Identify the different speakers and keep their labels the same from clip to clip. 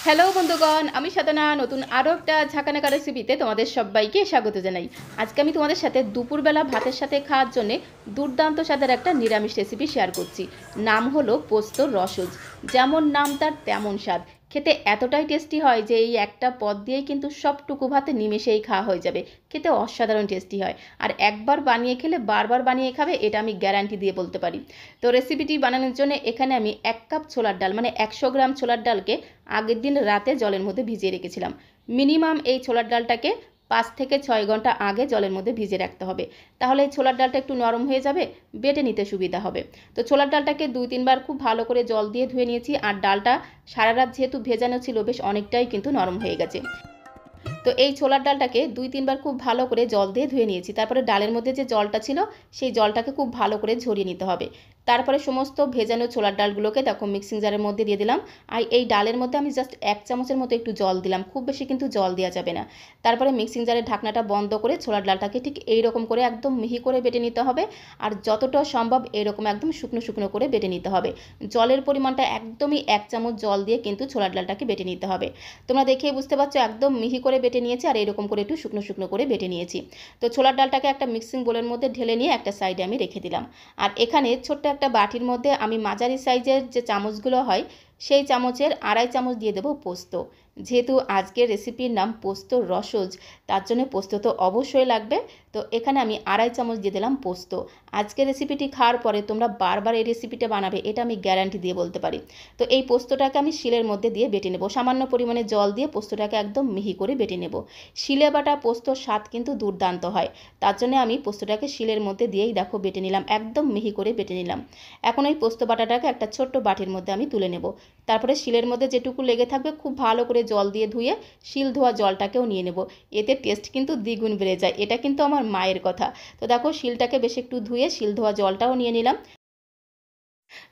Speaker 1: Hello বন্ধুগণ, আমি সাধনা নতুন আরও একটা ঝাঁকানাকা রেসিপিতে তোমাদের সবাইকে স্বাগত জানাই। আজকে আমি তোমাদের সাথে দুপুরবেলা ভাতের সাথে খাওয়ার জন্য দুর্দান্ত স্বাদের একটা নিরামিষ রেসিপি শেয়ার করছি। নাম হলো পোস্তর রসজ। যেমন নাম তার তেমন স্বাদ। খেতে এতটাই টেস্টি হয় যে এই একটা পদ দিয়েই কিন্তু সবটুকু ভাতে নিমেষেই খাওয়া হয়ে যাবে। খেতে অসাধারণ টেস্টি হয়, আর একবার বানিয়ে খেলে বারবার বানিয়ে খাবে, এটা আমি গ্যারান্টি দিয়ে বলতে পারি। তো রেসিপিটি বানানোর জন্য এখানে আমি 1 কাপ ছোলার ডাল মানে 100 গ্রাম ছোলার ডালকে আগের দিন রাতে জলের মধ্যে ভিজিয়ে রেখেছিলাম। মিনিমাম এই ছোলার ডালটাকে 5 থেকে 6 ঘন্টা আগে জলের মধ্যে ভিজিয়ে রাখতে হবে, তাহলে এই ছোলার ডালটা একটু নরম হয়ে যাবে, বেটে নিতে সুবিধা হবে। তো ছোলার ডালটাকে 2-3 বার খুব ভালো করে জল দিয়ে ধুয়ে নিয়েছি, আর ডালটা সারা রাত যেহেতু ভেজানো ছিল বেশ অনেকটাই কিন্তু নরম হয়ে গেছে। তো এই ছোলার ডালটাকে 2-3 বার খুব ভালো করে জল দিয়ে ধুয়ে নিয়েছি। তারপরে ডালের মধ্যে যে জলটা ছিল সেই জলটাকে খুব ভালো করে ঝরিয়ে নিতে হবে। তারপরে সমস্ত ভেজানো ছোলার ডালগুলোকে দেখো মিক্সিং জারের মধ্যে দিয়ে দিলাম। আর এই ডালের মধ্যে আমি জাস্ট 1 চামচের মতো একটু জল দিলাম, খুব বেশি কিন্তু জল দেওয়া যাবে না। তারপরে মিক্সিং জারের ঢাকনাটা বন্ধ করে ছোলার ডালটাকে ঠিক এইরকম করে একদম মিহি করে বেটে নিতে হবে, আর যতটা সম্ভব এরকম একদম শুকনো শুকনো করে বেটে নিতে হবে। জলের পরিমাণটা একদমই 1 চামচ জল দিয়ে কিন্তু ছোলার ডালটাকে বেটে নিতে হবে। তোমরা দেখেই বুঝতে পারছো একদম মিহি করে বেটে নিয়েছি, আর এরকম করে একটু শুকনো শুকনো করে বেটে নিয়েছি। তো ছোলার ডালটাকে একটা মিক্সিং বোলের মধ্যে ঢেলে নিয়ে একটা সাইডে আমি রেখে দিলাম। আর এখানে ছোট্ট একটা বাটির মধ্যে আমি মাঝারি সাইজের যে চামচগুলো হয় সেই চামচের 2.5 চামচ দিয়ে দেবো পোস্ত। যেহেতু আজকের রেসিপির নাম পোস্তর রসজ, তার জন্য পোস্ত তো অবশ্যই লাগবে। তো এখানে আমি 2.5 চামচ দিয়ে দিলাম পোস্ত। আজকের রেসিপিটি খাওয়ার পরে তোমরা বারবার এই রেসিপিটা বানাবে, এটা আমি গ্যারান্টি দিয়ে বলতে পারি। তো এই পোস্তটাকে আমি শিলের মধ্যে দিয়ে বেটে নেব, সামান্য পরিমাণে জল দিয়ে পোস্তটাকে একদম মিহি করে বেটে নেব। শিলে বাটা পোস্তর স্বাদ কিন্তু দুর্দান্ত হয়, তার জন্য আমি পোস্তটাকে শিলের মধ্যে দিয়েই দেখো বেটে নিলাম, একদম মিহি করে বেটে নিলাম। এখন এই পোস্ত বাটাটাকে একটা ছোট্ট বাটির মধ্যে আমি তুলে নেব। তারপরে শিলের মধ্যে যেটুকু লেগে থাকবে খুব ভালো করে জল দিয়ে ধুয়ে শিল ধোয়া জলটাকেও নিয়ে নেব, এতে টেস্ট কিন্তু দ্বিগুণ বেড়ে যায়। এটা কিন্তু আমার মায়ের কথা। তো দেখো শিলটাকে বেশ একটু ধুয়ে শিল ধোয়া জলটাও নিয়ে নিলাম।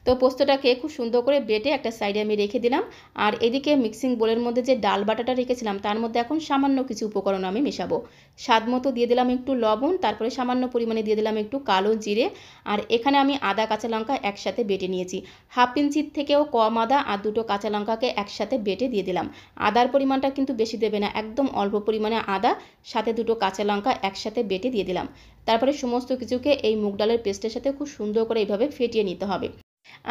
Speaker 1: তো পোস্তটাকে খুব সুন্দর করে বেটে একটা সাইডে আমি রেখে দিলাম। আর এদিকে মিক্সিং বোলের মধ্যে যে ডাল বাটাটা রেখেছিলাম তার মধ্যে এখন সামান্য কিছু উপকরণ আমি মেশাবো। স্বাদ মতো দিয়ে দিলাম একটু লবণ, তারপরে সামান্য পরিমাণে দিয়ে দিলাম একটু কালো জিরে। আর এখানে আমি আদা কাঁচা লঙ্কা একসাথে বেটে নিয়েছি, 1/2 ইঞ্চির থেকেও কম আদা আর 2টো কাঁচা লঙ্কাকে একসাথে বেটে দিয়ে দিলাম। আদার পরিমাণটা কিন্তু বেশি দেবে না, একদম অল্প পরিমাণে আদা সাথে 2টো কাঁচা লঙ্কা একসাথে বেটে দিয়ে দিলাম। তারপরে সমস্ত কিছুকে এই মুগ ডালের পেস্টের সাথে খুব সুন্দর করে এইভাবে ফেটিয়ে নিতে হবে।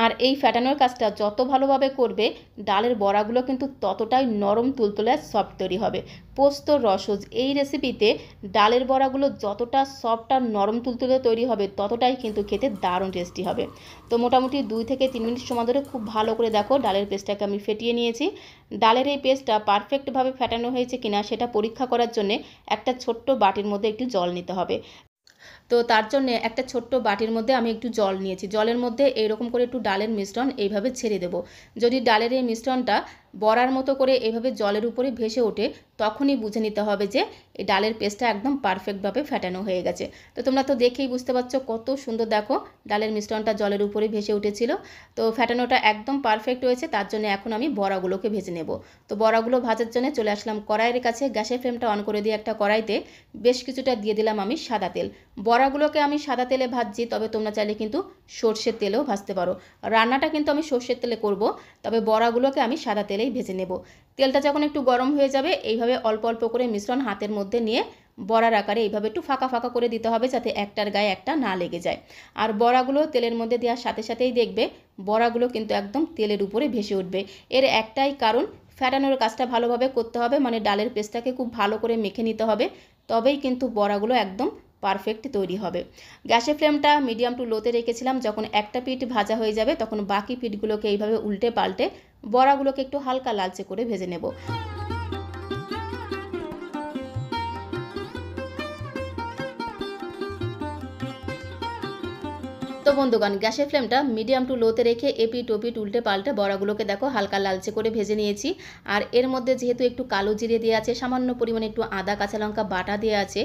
Speaker 1: আর এই ফ্যাটানোর কাজটা যত ভালোভাবে করবে ডালের বড়াগুলো কিন্তু ততটাই নরম তুলতুলে সফট তৈরি হবে। পোস্তর রসজ এই রেসিপিতে ডালের বড়াগুলো যতটা সফট আর নরম তুলতুলে তৈরি হবে ততটাই কিন্তু খেতে দারুণ টেস্টি হবে। তো মোটামুটি 2 থেকে 3 মিনিট সময় ধরে খুব ভালো করে দেখো ডালের পেস্টটাকে আমি ফেটিয়ে নিয়েছি। ডালের এই পেস্টটা পারফেক্টভাবে ফেটানো হয়েছে কিনা সেটা পরীক্ষা করার জন্য একটা ছোট্ট বাটির মধ্যে একটু জল নিতে হবে। তো তার জন্য একটা ছোট্ট বাটির মধ্যে আমি একটু জল নিয়েছি, জলের মধ্যে এইরকম করে একটু ডালের মিশ্রণ এইভাবে ছেড়ে দেবো। যদি ডালের এই মিশ্রণটা বড়ার মতো করে এইভাবে জলের উপরে ভেসে ওঠে তখনই বুঝে নিতে হবে যে এই ডালের পেস্টটা একদম পারফেক্টভাবে ফেটানো হয়ে গেছে। তো তোমরা তো দেখেই বুঝতে পারছো কত সুন্দর দেখো ডালের মিশ্রণটা জলের উপরে ভেসে উঠেছিল। তো ফেটানোটা একদম পারফেক্ট হয়েছে, তার জন্য এখন আমি বড়াগুলোকে ভেজে নেব। তো বড়াগুলো ভাজার জন্য চলে আসলাম কড়াইয়ের কাছে, গ্যাসের ফ্লেমটা অন করে দিয়ে একটা কড়াইতে বেশ কিছুটা দিয়ে দিলাম আমি সাদা তেল। বড়াগুলোকে আমি সাদা তেলে ভাজছি, তবে তোমরা চাইলে কিন্তু সর্ষের তেলেও ভাজতে পারো। রান্নাটা কিন্তু আমি সর্ষের তেলে করব, তবে বড়াগুলোকে আমি সাদা তেলেই ভেজে নেব। তেলটা যখন একটু গরম হয়ে যাবে এইভাবে অল্প অল্প করে মিশ্রণ হাতের মধ্যে নিয়ে বড়ার আকারে এইভাবে একটু ফাঁকা ফাঁকা করে দিতে হবে যাতে একটার গায়ে একটা না লেগে যায়। আর বড়াগুলো তেলের মধ্যে দেওয়ার সাথে সাথেই দেখবে বড়াগুলো কিন্তু একদম তেলের উপরে ভেসে উঠবে। এর একটাই কারণ, ফ্যাটানোর কাজটা ভালোভাবে করতে হবে, মানে ডালের পেস্টটাকে খুব ভালো করে মেখে নিতে হবে, তবেই কিন্তু বড়াগুলো একদম পারফেক্ট তৈরি হবে। গ্যাসের ফ্লেমটা মিডিয়াম টু লোতে রেখেছিলাম, যখন একটা পিঠ ভাজা হয়ে যাবে তখন বাকি পিঠগুলোকে এইভাবে উল্টে পাল্টে বড়াগুলোকে একটু হালকা লালচে করে ভেজে নেব। তো বন্ধুগণ গ্যাসের ফ্লেমটা মিডিয়াম টু লোতে রেখে এপিট ওপিট উল্টে পাল্টে বড়াগুলোকে দেখো হালকা লালচে করে ভেজে নিয়েছি। আর এর মধ্যে যেহেতু একটু কালো জিরে দিয়ে আছে, সামান্য পরিমাণে একটু আদা কাঁচা লঙ্কা বাটা দিয়ে আছে,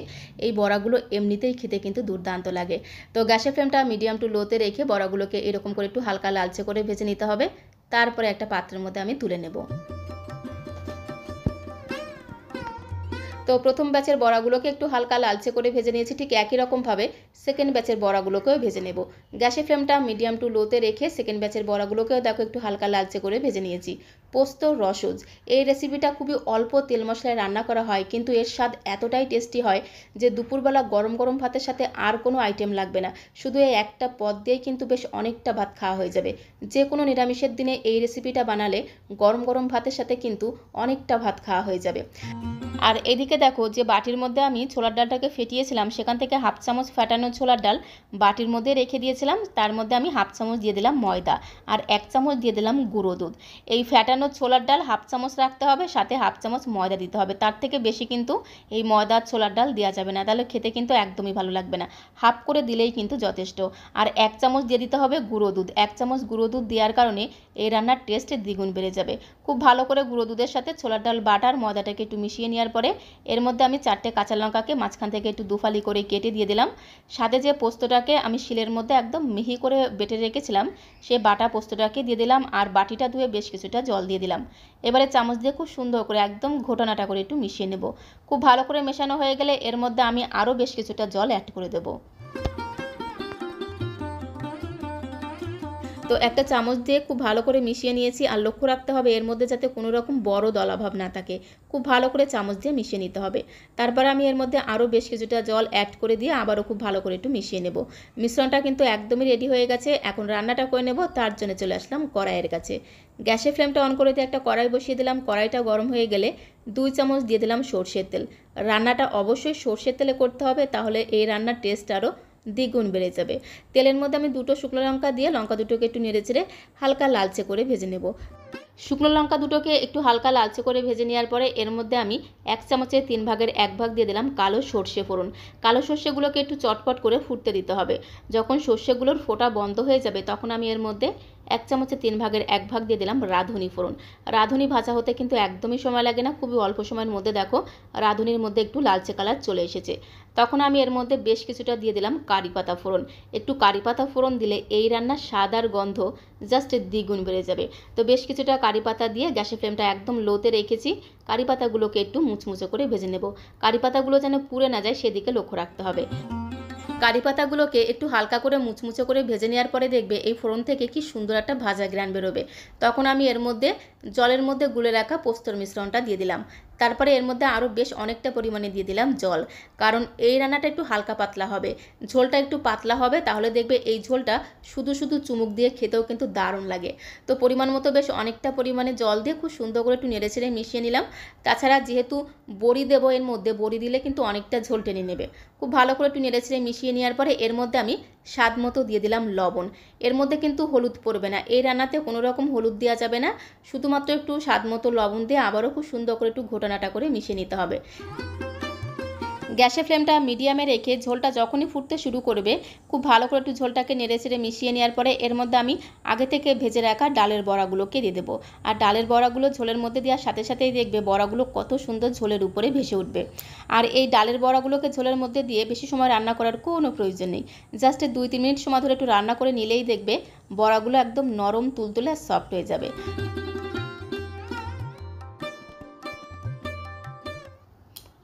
Speaker 1: এই বড়াগুলো এমনিতেই খেতে কিন্তু দুর্দান্ত লাগে। তো গ্যাসের ফ্লেমটা মিডিয়াম টু লোতে রেখে বড়াগুলোকে এরকম করে একটু হালকা লালচে করে ভেজে নিতে হবে। তারপরে একটা পাত্রের মধ্যে আমি তুলে নেব। তো প্রথম ব্যাচের বড়াগুলোকে একটু হালকা লালচে করে ভেজে নিয়েছি, ঠিক একই রকমভাবে সেকেন্ড ব্যাচের বড়াগুলোকেও ভেজে নেব। গ্যাসের ফ্লেমটা মিডিয়াম টু লোতে রেখে সেকেন্ড ব্যাচের বড়াগুলোকেও দেখো একটু হালকা লালচে করে ভেজে নিয়েছি। পোস্ত রসজ। এই রেসিপিটা খুবই অল্প তেল মশলায় রান্না করা হয়, কিন্তু এর স্বাদ এতটাই টেস্টি হয় যে দুপুরবেলা গরম গরম ভাতের সাথে আর কোনো আইটেম লাগবে না। শুধু এই একটা পদ দিয়েই কিন্তু বেশ অনেকটা ভাত খাওয়া হয়ে যাবে। যে কোনো নিরামিষের দিনে এই রেসিপিটা বানালে গরম গরম ভাতের সাথে কিন্তু অনেকটা ভাত খাওয়া হয়ে যাবে। আর এদিকে দেখো, যে বাটির মধ্যে আমি ছোলার ডালটাকে ফেটিয়েছিলাম সেখান থেকে হাফ চামচ ফেটানো ছোলার ডাল বাটির মধ্যে রেখে দিয়েছিলাম। তার মধ্যে আমি হাফ চামচ দিয়ে দিলাম ময়দা আর 1 চামচ দিয়ে দিলাম গুঁড়ো দুধ। এই ফেটানো ছোলার ডাল হাফ চামচ রাখতে হবে, সাথে হাফ চামচ ময়দা দিতে হবে। তার থেকে বেশি কিন্তু এই ময়দা আর ছোলার ডাল দেওয়া যাবে না, তাহলে খেতে কিন্তু একদমই ভালো লাগবে না। হাফ করে দিলেই কিন্তু যথেষ্ট। আর 1 চামচ দিয়ে দিতে হবে গুঁড়ো দুধ। 1 চামচ গুঁড়ো দুধ দেওয়ার কারণে এই রান্নার টেস্ট দ্বিগুণ বেড়ে যাবে। খুব ভালো করে গুঁড়ো দুধের সাথে ছোলার ডাল বাটার ময়দাটাকে একটু মিশিয়ে নেওয়ার পরে এর মধ্যে আমি 4টে কাঁচা লঙ্কাকে মাঝখান থেকে একটু দুফালি করে কেটে দিয়ে দিলাম। সাথে যে পোস্তটাকে আমি শিলের মধ্যে একদম মিহি করে বেটে রেখেছিলাম সে বাটা পোস্তটাকে দিয়ে দিলাম আর বাটিটা ধুয়ে বেশ কিছুটা জল দিয়ে দিলাম। এবারে চামচ দিয়ে খুব সুন্দর করে একদম ঘোটানাটা করে একটু মিশিয়ে নেব। খুব ভালো করে মেশানো হয়ে গেলে এর মধ্যে আমি আরও বেশ কিছুটা জল অ্যাড করে দেবো। তো একটা চামচ দিয়ে খুব ভালো করে মিশিয়ে নিয়েছি। আর লক্ষ্য রাখতে হবে এর মধ্যে যাতে কোনো রকম বড় দলাভাব না থাকে। খুব ভালো করে চামচ দিয়ে মিশিয়ে নিতে হবে। তারপর আমি এর মধ্যে আরও বেশ কিছুটা জল অ্যাড করে দিয়ে আবারও খুব ভালো করে একটু মিশিয়ে নেব। মিশ্রণটা কিন্তু একদমই রেডি হয়ে গেছে। এখন রান্নাটা করে নেব, তার জন্য চলে আসলাম কড়াইয়ের কাছে। গ্যাসের ফ্লেমটা অন করে দিয়ে একটা কড়াই বসিয়ে দিলাম। কড়াইটা গরম হয়ে গেলে 2 চামচ দিয়ে দিলাম সরষের তেল। রান্নাটা অবশ্যই সরষের তেলে করতে হবে, তাহলে এই রান্নার টেস্ট আরও দ্বিগুণ বেড়ে যাবে। তেলের মধ্যে আমি 2টো শুকনো লঙ্কা দিয়ে লঙ্কা দুটোকে একটু নেড়েচেড়ে হালকা লালচে করে ভেজে নেব। শুকনো লঙ্কা দুটোকে একটু হালকা লালচে করে ভেজে নেওয়ার পরে এর মধ্যে আমি 1 চামচের 3 ভাগের 1 ভাগ দিয়ে দিলাম কালো সর্ষে ফোড়ন। কালো সর্ষেগুলোকে একটু চটপট করে ফুটতে দিতে হবে। যখন সর্ষেগুলোর ফোঁটা বন্ধ হয়ে যাবে তখন আমি এর মধ্যে 1 চামচের 3 ভাগের 1 ভাগ দিয়ে দিলাম রাঁধুনি ফোড়ন। রাঁধুনি ভাজা হতে কিন্তু একদমই সময় লাগে না, খুবই অল্প সময়ের মধ্যে দেখো রাঁধুনির মধ্যে একটু লালচে কালার চলে এসেছে। তখন আমি এর মধ্যে বেশ কিছুটা দিয়ে দিলাম কারি পাতা ফোড়ন। একটু কারি পাতা ফোড়ন দিলে এই রান্নার স্বাদ আর গন্ধ জাস্ট দ্বিগুণ বেড়ে যাবে। তো বেশ কিছুটা কারি পাতা দিয়ে গ্যাসের ফ্লেমটা একদম লোতে রেখেছি। কারি পাতাগুলোকে একটু মুচমুচে করে ভেজে নেব। কারি পাতাগুলো যেন পুড়ে না যায় সেদিকে লক্ষ্য রাখতে হবে। কারি পাতাগুলোকে একটু হালকা করে মুচমুচে করে ভেজে নেওয়ার পরে দেখবে এই ফোড়ন থেকে কি সুন্দর একটা ভাজা গ্রান বেরোবে। তখন আমি এর মধ্যে জলের মধ্যে গুলে রাখা পোস্তর মিশ্রণটা দিয়ে দিলাম। তারপরে এর মধ্যে আরও বেশ অনেকটা পরিমাণে দিয়ে দিলাম জল, কারণ এই রান্নাটা একটু হালকা পাতলা হবে। ঝোলটা একটু পাতলা হবে, তাহলে দেখবে এই ঝোলটা শুধু শুধু চুমুক দিয়ে খেতেও কিন্তু দারুণ লাগে। তো পরিমাণ মতো বেশ অনেকটা পরিমাণে জল দিয়ে খুব সুন্দর করে একটু নেড়েচেড়ে মিশিয়ে নিলাম। তাছাড়া যেহেতু বড়ি দেবো এর মধ্যে, বড়ি দিলে কিন্তু অনেকটা ঝোল টেনে নেবে। খুব ভালো করে একটু নেড়েচেড়ে মিশিয়ে নেওয়ার পরে এর মধ্যে আমি স্বাদ মতো দিয়ে দিলাম লবণ। এর মধ্যে কিন্তু হলুদ পড়বে না, এই রান্নাতে কোনো রকম হলুদ দেওয়া যাবে না। শুধুমাত্র একটু স্বাদ মতো লবণ দিয়ে আবারও খুব সুন্দর করে একটু ঘোটানাটা করে মিশিয়ে নিতে হবে। গ্যাসের ফ্লেমটা মিডিয়ামে রেখে ঝোলটা যখনই ফুটতে শুরু করবে খুব ভালো করে একটু ঝোলটাকে নেড়েচেড়ে মিশিয়ে নেওয়ার পরে এর মধ্যে আমি আগে থেকে ভেজে রাখা ডালের বড়াগুলোকে দিয়ে দেবো। আর ডালের বড়াগুলো ঝোলের মধ্যে দেওয়ার সাথে সাথেই দেখবে বড়াগুলো কত সুন্দর ঝোলের উপরে ভেসে উঠবে। আর এই ডালের বড়াগুলোকে ঝোলের মধ্যে দিয়ে বেশি সময় রান্না করার কোনো প্রয়োজন নেই। জাস্ট 2-3 মিনিট সময় ধরে একটু রান্না করে নিলেই দেখবে বড়াগুলো একদম নরম তুলতুলে সফট হয়ে যাবে।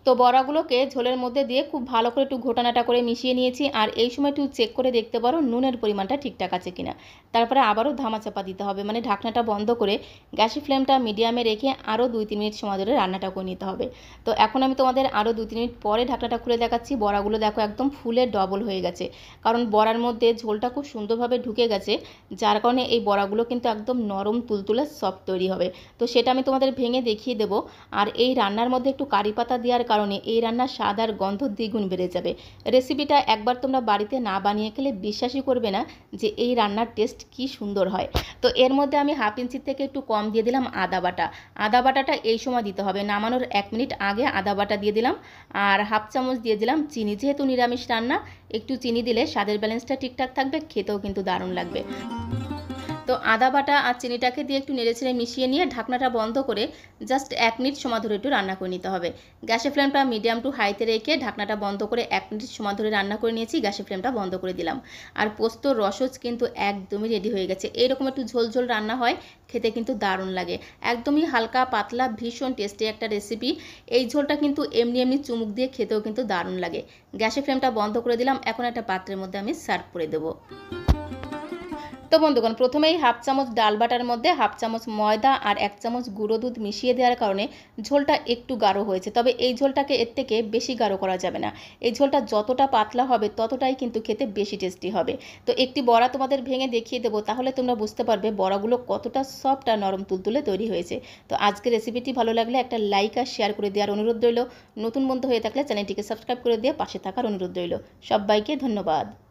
Speaker 1: তো বড়াগুলোকে ঝোলের মধ্যে দিয়ে খুব ভালো করে একটু ঘোটানাটা করে মিশিয়ে নিয়েছি। আর এই সময় একটু চেক করে দেখতে পারো নুনের পরিমাণটা ঠিকঠাক আছে কিনা। তারপরে আবারও ধামাচাপা দিতে হবে, মানে ঢাকনাটা বন্ধ করে গ্যাসের ফ্লেমটা মিডিয়ামে রেখে আরও 2-3 মিনিট সময় ধরে রান্নাটা করে নিতে হবে। তো এখন আমি তোমাদের আরও 2-3 মিনিট পরে ঢাকনাটা খুলে দেখাচ্ছি। বড়াগুলো দেখো একদম ফুলে ডবল হয়ে গেছে, কারণ বড়ার মধ্যে ঝোলটা খুব সুন্দরভাবে ঢুকে গেছে, যার কারণে এই বড়াগুলো কিন্তু একদম নরম তুলতুলে সফট তৈরি হবে। তো সেটা আমি তোমাদের ভেঙে দেখিয়ে দেবো। আর এই রান্নার মধ্যে একটু কারি পাতা দেওয়ার কারণে এই রান্নার স্বাদ আর গন্ধ দ্বিগুণ বেড়ে যাবে। রেসিপিটা একবার তোমরা বাড়িতে না বানিয়ে খেলে বিশ্বাসই করবে না যে এই রান্নার টেস্ট কি সুন্দর হয়। তো এর মধ্যে আমি হাফ ইঞ্চির থেকে একটু কম দিয়ে দিলাম আদা বাটা। আদা বাটাটা এই সময় দিতে হবে, নামানোর 1 মিনিট আগে আদা বাটা দিয়ে দিলাম। আর হাফ চামচ দিয়ে দিলাম চিনি। যেহেতু নিরামিষ রান্না একটু চিনি দিলে স্বাদের ব্যালেন্সটা ঠিকঠাক থাকবে, খেতেও কিন্তু দারুণ লাগবে। তো আদা বাটা আর চিনিটাকে দিয়ে একটু নেড়েচেড়ে মিশিয়ে নিয়ে ঢাকনাটা বন্ধ করে জাস্ট 1 মিনিট সময় ধরে একটু রান্না করে নিতে হবে। গ্যাসের ফ্লেমটা মিডিয়াম টু হাইতে রেখে ঢাকনাটা বন্ধ করে 1 মিনিট সময় ধরে রান্না করে নিয়েছি। গ্যাসের ফ্লেমটা বন্ধ করে দিলাম। আর পোস্তর রসজ কিন্তু একদমই রেডি হয়ে গেছে। এইরকম একটু ঝোল ঝোল রান্না হয়, খেতে কিন্তু দারুণ লাগে। একদমই হালকা পাতলা ভীষণ টেস্টি একটা রেসিপি। এই ঝোলটা কিন্তু এমনি এমনি চুমুক দিয়ে খেতেও কিন্তু দারুণ লাগে। গ্যাসের ফ্লেমটা বন্ধ করে দিলাম। এখন একটা পাত্রের মধ্যে আমি সার্ভ করে দেবো। তো তো বন্ধুগণ, প্রথমেই হাফ চামচ ডাল বাটার মধ্যে হাফ চামচ ময়দা আর 1 চামচ গুঁড়ো দুধ মিশিয়ে দেওয়ার কারণে ঝোলটা একটু গাঢ় হয়েছে। তবে এই ঝোলটাকে এর থেকে বেশি গাঢ় করা যাবে না। এই ঝোলটা যতটা পাতলা হবে ততটাই কিন্তু খেতে বেশি টেস্টি হবে। তো একটি বড়া তোমাদের ভেঙে দেখিয়ে দেবো, তাহলে তোমরা বুঝতে পারবে বড়াগুলো কতটা সফট আর নরম তুলতুলে তৈরি হয়েছে। তো আজকের রেসিপিটি ভালো লাগলে একটা লাইক আর শেয়ার করে দেওয়ার অনুরোধ রইল। নতুন বন্ধু হয়ে থাকলে চ্যানেলটিকে সাবস্ক্রাইব করে দিয়ে পাশে থাকার অনুরোধ রইল। সবাইকে ধন্যবাদ।